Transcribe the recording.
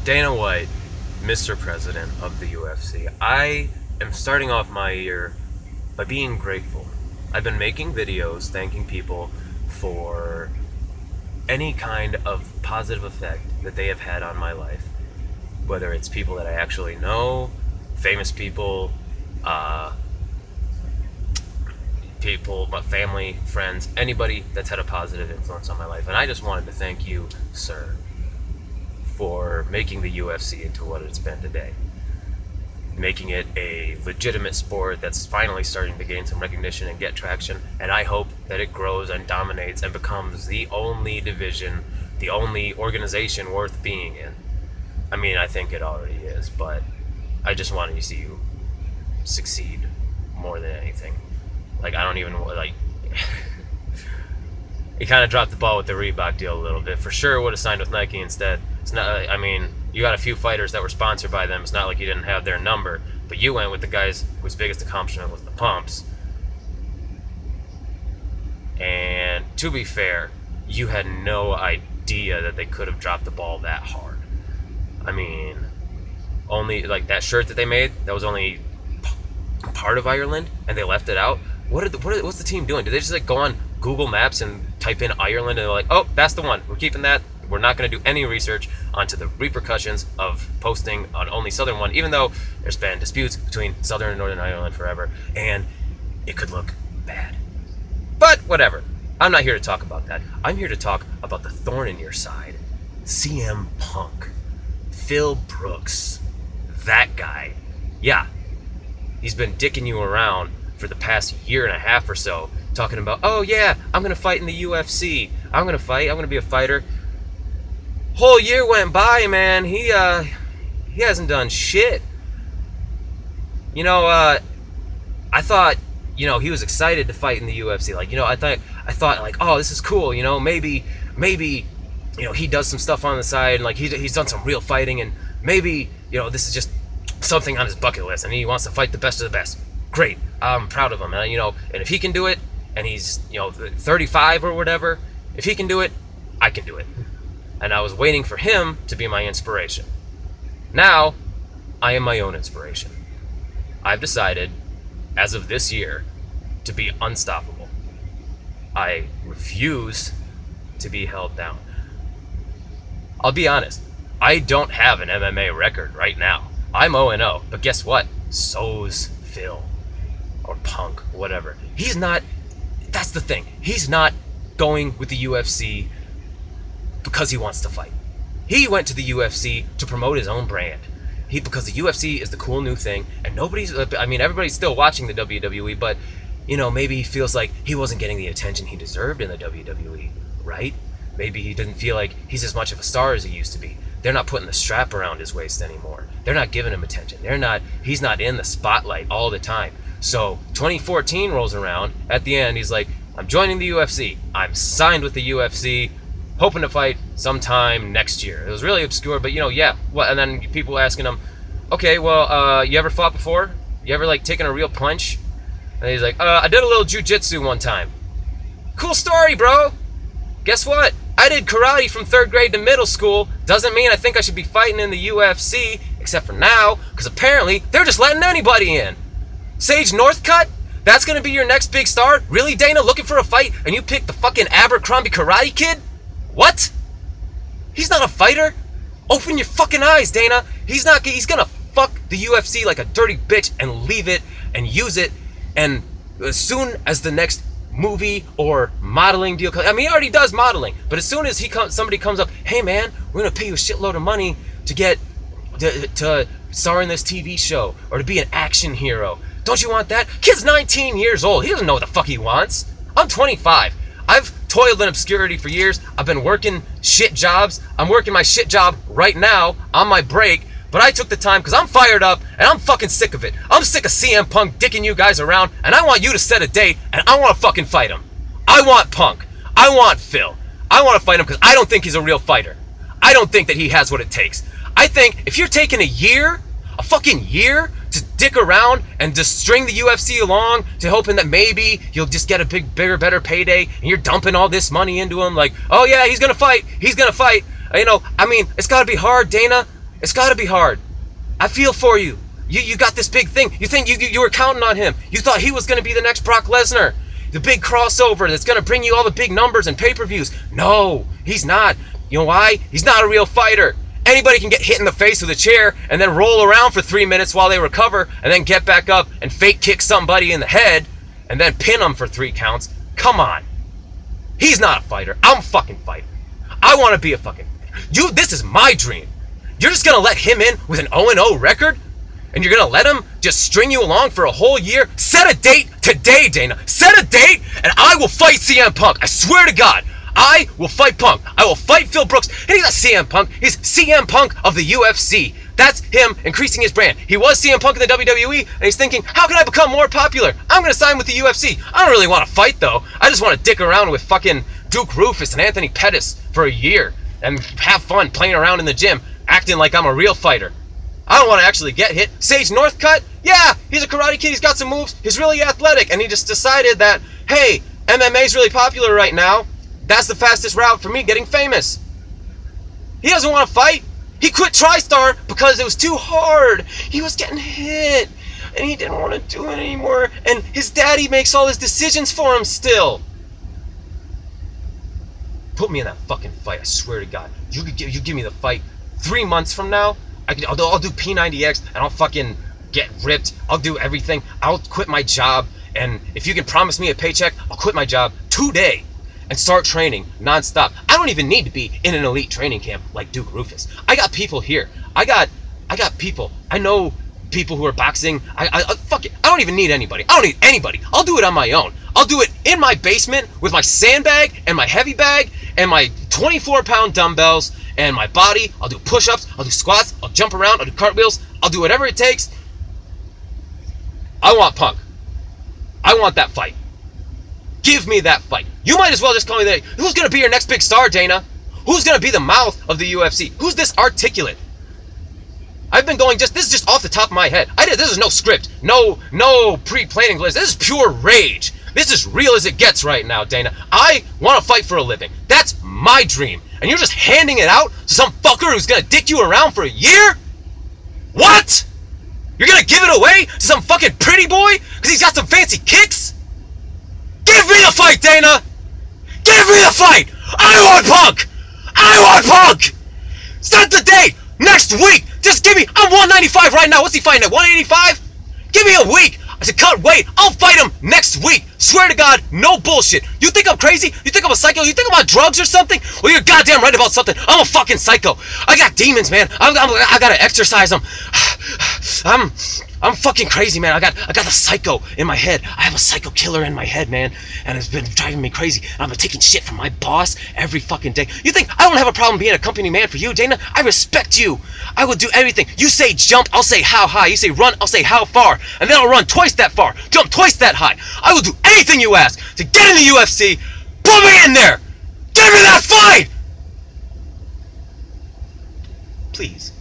Dana White, Mr. President of the UFC. I am starting off my year by being grateful. I've been making videos thanking people for any kind of positive effect that they have had on my life. Whether it's people that I actually know, famous people, my family, friends, anybody that's had a positive influence on my life. And I just wanted to thank you, sir, for making the UFC into what it's been today. Making it a legitimate sport that's finally starting to gain some recognition and get traction. And I hope that it grows and dominates and becomes the only division, the only organization worth being in. I mean, I think it already is, but I just wanted to see you succeed more than anything. Like, I don't even, like, he kind of dropped the ball with the Reebok deal a little bit. For sure would have signed with Nike instead. It's not, I mean, you got a few fighters that were sponsored by them. It's not like you didn't have their number, but you went with the guys whose biggest accomplishment was the pumps. And to be fair, you had no idea that they could have dropped the ball that hard. I mean, only, like, that shirt that they made, that was only part of Ireland, and they left it out. What's the team doing? Did they just, like, go on Google Maps and type in Ireland, and they're like, oh, that's the one. We're keeping that. We're not going to do any research onto the repercussions of posting on only Southern one, even though there's been disputes between Southern and Northern Ireland forever, and it could look bad. But whatever. I'm not here to talk about that. I'm here to talk about the thorn in your side. CM Punk. Phil Brooks. That guy. Yeah. He's been dicking you around for the past year and a half or so, talking about, oh yeah, I'm going to fight in the UFC. I'm going to fight. I'm going to be a fighter. Whole year went by, man. He hasn't done shit. You know, I thought, you know, he was excited to fight in the UFC. Like, you know, I thought like, oh, this is cool. You know, maybe, you know, he does some stuff on the side, and like he's done some real fighting, and maybe, you know, this is just something on his bucket list, and he wants to fight the best of the best. Great, I'm proud of him, and you know, and if he can do it, and he's, you know, 35 or whatever, if he can do it, I can do it. And I was waiting for him to be my inspiration. Now, I am my own inspiration. I've decided, as of this year, to be unstoppable. I refuse to be held down. I'll be honest, I don't have an MMA record right now. I'm 0-0, but guess what? So's Phil. Or Punk, whatever. He's not, that's the thing. He's not going with the UFC because he wants to fight. He went to the UFC to promote his own brand. Because the UFC is the cool new thing, and nobody's, I mean, everybody's still watching the WWE, but, you know, maybe he feels like he wasn't getting the attention he deserved in the WWE, right? Maybe he didn't feel like he's as much of a star as he used to be. They're not putting the strap around his waist anymore. They're not giving him attention. He's not in the spotlight all the time. So 2014 rolls around. At the end, he's like, I'm joining the UFC. I'm signed with the UFC, hoping to fight sometime next year. It was really obscure, but, you know, yeah. Well, and then people asking him, okay, well, you ever fought before? You ever, like, taken a real punch? And he's like, I did a little jiu-jitsu one time. Cool story, bro. Guess what? I did karate from 3rd grade to middle school. Doesn't mean I think I should be fighting in the UFC, except for now, because apparently they're just letting anybody in. Sage Northcutt? That's going to be your next big star? Really, Dana, looking for a fight, and you picked the fucking Abercrombie Karate Kid? What? He's not a fighter? Open your fucking eyes, Dana. He's going to fuck the UFC like a dirty bitch and leave it and use it, and as soon as the next movie or modeling deal comes, I mean, he already does modeling, but as soon as somebody comes up, hey man, we're going to pay you a shitload of money to get to star in this TV show or to be an action hero. Don't you want that? Kid's 19 years old. He doesn't know what the fuck he wants. I'm 25. I've toiled in obscurity for years. I've been working shit jobs. I'm working my shit job right now on my break, but I took the time because I'm fired up and I'm fucking sick of it. I'm sick of CM Punk dicking you guys around, and I want you to set a date and I want to fucking fight him. I want Punk. I want Phil. I want to fight him because I don't think he's a real fighter. I don't think that he has what it takes. I think if you're taking a fucking year to dick around and just string the UFC along to hoping that maybe you'll just get a bigger, better payday, and you're dumping all this money into him like, oh yeah, he's gonna fight, you know, I mean, it's gotta be hard, Dana. It's got to be hard. I feel for you. You got this big thing. You think you were counting on him. You thought he was going to be the next Brock Lesnar. The big crossover that's going to bring you all the big numbers and pay-per-views. No, he's not. You know why? He's not a real fighter. Anybody can get hit in the face with a chair and then roll around for 3 minutes while they recover and then get back up and fake kick somebody in the head and then pin them for 3 counts. Come on. He's not a fighter. I'm a fucking fighter. I want to be a fucking fighter. This is my dream. You're just going to let him in with an 0-0 record? And you're going to let him just string you along for a whole year? Set a date today, Dana. Set a date and I will fight CM Punk. I swear to God. I will fight Punk. I will fight Phil Brooks. And he's not CM Punk. He's CM Punk of the UFC. That's him increasing his brand. He was CM Punk in the WWE, and he's thinking, how can I become more popular? I'm going to sign with the UFC. I don't really want to fight, though. I just want to dick around with fucking Duke Rufus and Anthony Pettis for a year and have fun playing around in the gym, acting like I'm a real fighter. I don't want to actually get hit. Sage Northcutt? Yeah, he's a karate kid. He's got some moves. He's really athletic, and he just decided that, hey, MMA's really popular right now. That's the fastest route for me getting famous. He doesn't want to fight. He quit TriStar because it was too hard. He was getting hit, and he didn't want to do it anymore. And his daddy makes all his decisions for him still. Put me in that fucking fight, I swear to God. You give me the fight 3 months from now, I'll do P90X, and I'll fucking get ripped. I'll do everything. I'll quit my job, and if you can promise me a paycheck, I'll quit my job today and start training nonstop. I don't even need to be in an elite training camp like Duke Rufus. I got people here. I got people. I know people who are boxing. Fuck it. I don't even need anybody. I don't need anybody. I'll do it on my own. I'll do it in my basement with my sandbag and my heavy bag and my 24-pound dumbbells and my body. I'll do push-ups. I'll do squats. I'll jump around. I'll do cartwheels. I'll do whatever it takes. I want Punk. I want that fight. Give me that fight. You might as well just call me that. Who's going to be your next big star, Dana? Who's going to be the mouth of the UFC? Who's this articulate? I've been going this is just off the top of my head. This is no script. No pre-planning. This is pure rage. This is real as it gets right now, Dana. I want to fight for a living. That's my dream. And you're just handing it out to some fucker who's going to dick you around for a year? What? You're going to give it away to some fucking pretty boy because he's got some fancy kicks? Give me the fight, Dana! Give me the fight! I want Punk! I want Punk! Set the date! Next week! Just give me... I'm 195 right now. What's he fighting at? 185? Give me a week! I said cut weight. I'll fight him next week. Swear to God, no bullshit. You think I'm crazy? You think I'm a psycho? You think I'm on drugs or something? Well, you're goddamn right about something. I'm a fucking psycho. I got demons, man. I gotta exercise them. I'm fucking crazy, man. I got the psycho in my head. I have a psycho killer in my head, man, and it's been driving me crazy. I'm taking shit from my boss every fucking day. You think I don't have a problem being a company man for you, Dana? I respect you. I will do everything. You say jump, I'll say how high. You say run, I'll say how far, and then I'll run twice that far, jump twice that high. I will do anything you ask to get in the UFC. Put me in there. Give me that fight, please.